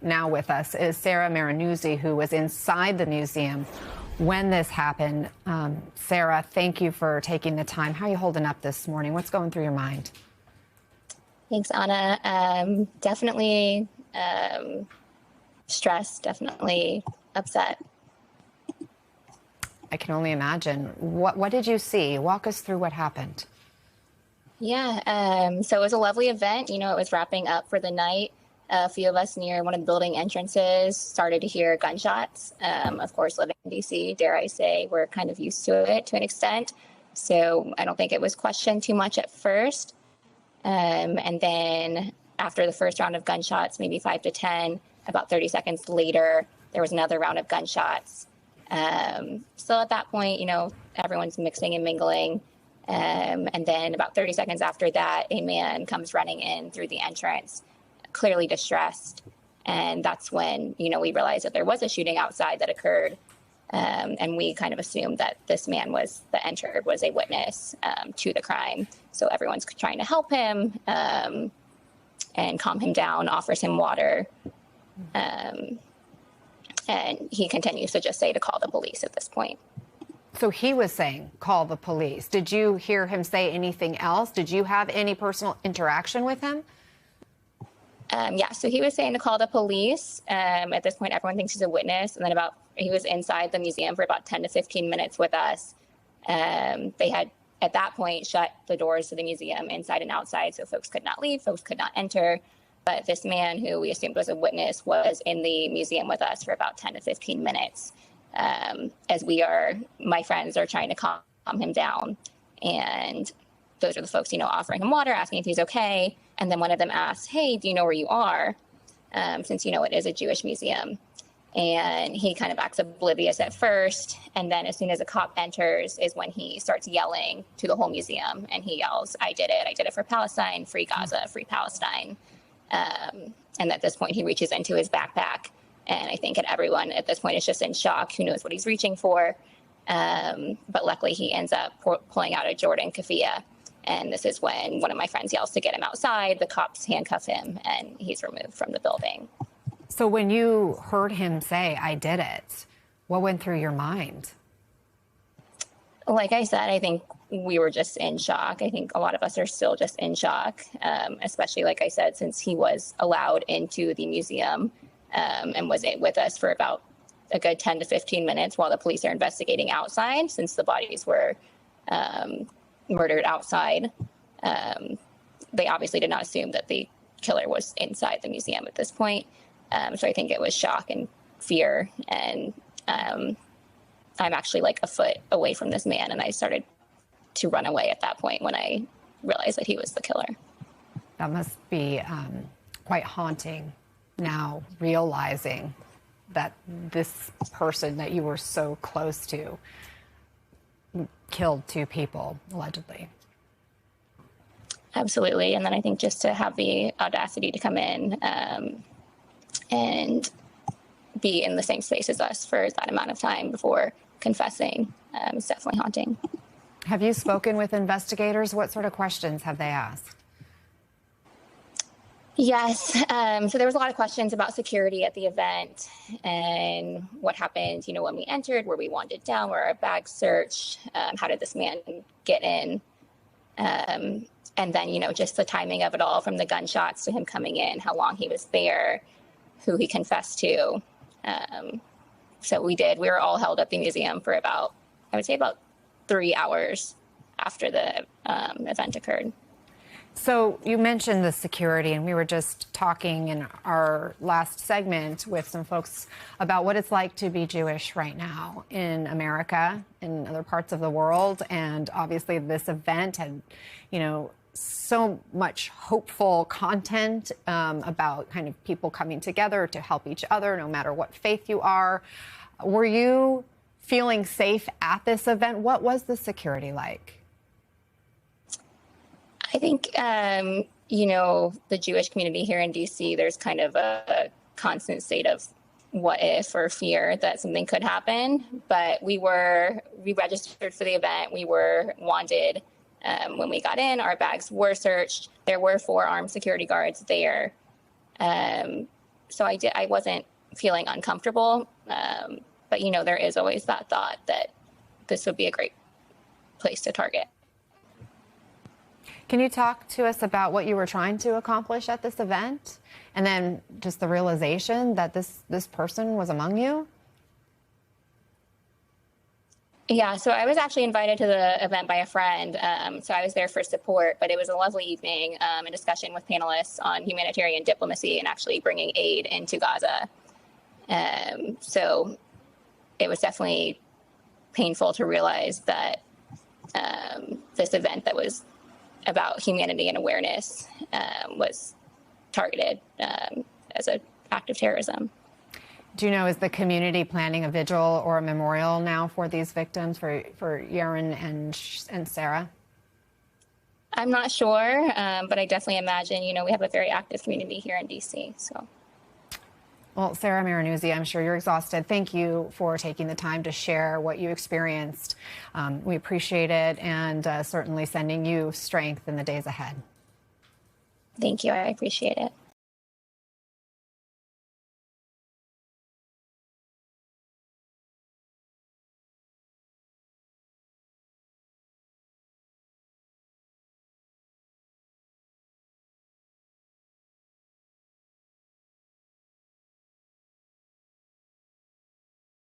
Now with us is Sarah Marinuzzi, who was inside the museum when this happened. Sarah, thank you for taking the time. How are you holding up this morning? What's going through your mind? Thanks, Anna. Definitely stressed, definitely upset. I can only imagine. What did you see? Walk us through what happened. Yeah, so it was a lovely event. You know, it was wrapping up for the night. A few of us near one of the building entrances started to hear gunshots. Of course, living in DC, dare I say, we're kind of used to it to an extent. So I don't think it was questioned too much at first. And then after the first round of gunshots, maybe 5 to 10, about 30 seconds later, there was another round of gunshots. So at that point, you know, everyone's mixing and mingling. And then about 30 seconds after that, a man comes running in through the entrance, clearly distressed. And that's when, you know, we realized that there was a shooting outside that occurred. And we kind of assumed that this man that entered was a witness to the crime. So everyone's trying to help him and calm him down, offers him water. And he continues to just say to call the police at this point. So he was saying, call the police. Did you hear him say anything else? Did you have any personal interaction with him? Yeah, so he was saying to call the police. At this point, everyone thinks he's a witness. And then he was inside the museum for about 10 to 15 minutes with us. They had, at that point, shut the doors to the museum inside and outside, so folks could not leave, folks could not enter. But this man, who we assumed was a witness, was in the museum with us for about 10 to 15 minutes. As my friends are trying to calm him down. And those are the folks, you know, offering him water, asking if he's okay. And then one of them asks, hey, do you know where you are? Since, you know, it is a Jewish museum. And he kind of acts oblivious at first. And then as soon as a cop enters is when he starts yelling to the whole museum. And he yells, I did it for Palestine, free Gaza, free Palestine. And at this point, he reaches into his backpack. And I think everyone at this point is just in shock. Who knows what he's reaching for? But luckily, he ends up pulling out a Jordan keffiyeh. And this is when one of my friends yells to get him outside. The cops handcuff him, and he's removed from the building. So when you heard him say, I did it, what went through your mind? Like I said, I think we were just in shock. I think a lot of us are still just in shock, especially, like I said, since he was allowed into the museum and was with us for about a good 10 to 15 minutes while the police are investigating outside, since the bodies were murdered outside. They obviously did not assume that the killer was inside the museum at this point. So I think it was shock and fear. And I'm actually like a foot away from this man, and I started to run away at that point when I realized that he was the killer. That must be quite haunting now, realizing that this person that you were so close to killed two people, allegedly. Absolutely. And then I think just to have the audacity to come in and be in the same space as us for that amount of time before confessing is definitely haunting. Have you spoken with investigators? What sort of questions have they asked? Yes. So there was a lot of questions about security at the event and what happened, you know, when we entered, were we wanted down, were our bags searched, how did this man get in? And then, you know, just the timing of it all, from the gunshots to him coming in, how long he was there, who he confessed to. So we were all held at the museum for about 3 hours after the event occurred. So you mentioned the security, and we were just talking in our last segment with some folks about what it's like to be Jewish right now in America, in other parts of the world. And obviously this event had, you know, so much hopeful content about kind of people coming together to help each other, no matter what faith you are. Were you feeling safe at this event? What was the security like? I think, you know, the Jewish community here in D.C., there's kind of a constant state of what if or fear that something could happen. But we registered for the event. We were wanted. When we got in, our bags were searched. There were 4 armed security guards there. so I wasn't feeling uncomfortable. But, you know, there is always that thought that this would be a great place to target. Can you talk to us about what you were trying to accomplish at this event? And then just the realization that this person was among you? Yeah, so I was actually invited to the event by a friend. So I was there for support, but it was a lovely evening, a discussion with panelists on humanitarian diplomacy and actually bringing aid into Gaza. So it was definitely painful to realize that this event that was about humanity and awareness was targeted as an act of terrorism. Do you know, is the community planning a vigil or a memorial now for these victims, for Yaron and Sarah? I'm not sure, but I definitely imagine, you know, we have a very active community here in D.C., so. Well, Sarah Miranuzzi, I'm sure you're exhausted. Thank you for taking the time to share what you experienced. We appreciate it, and certainly sending you strength in the days ahead. Thank you. I appreciate it.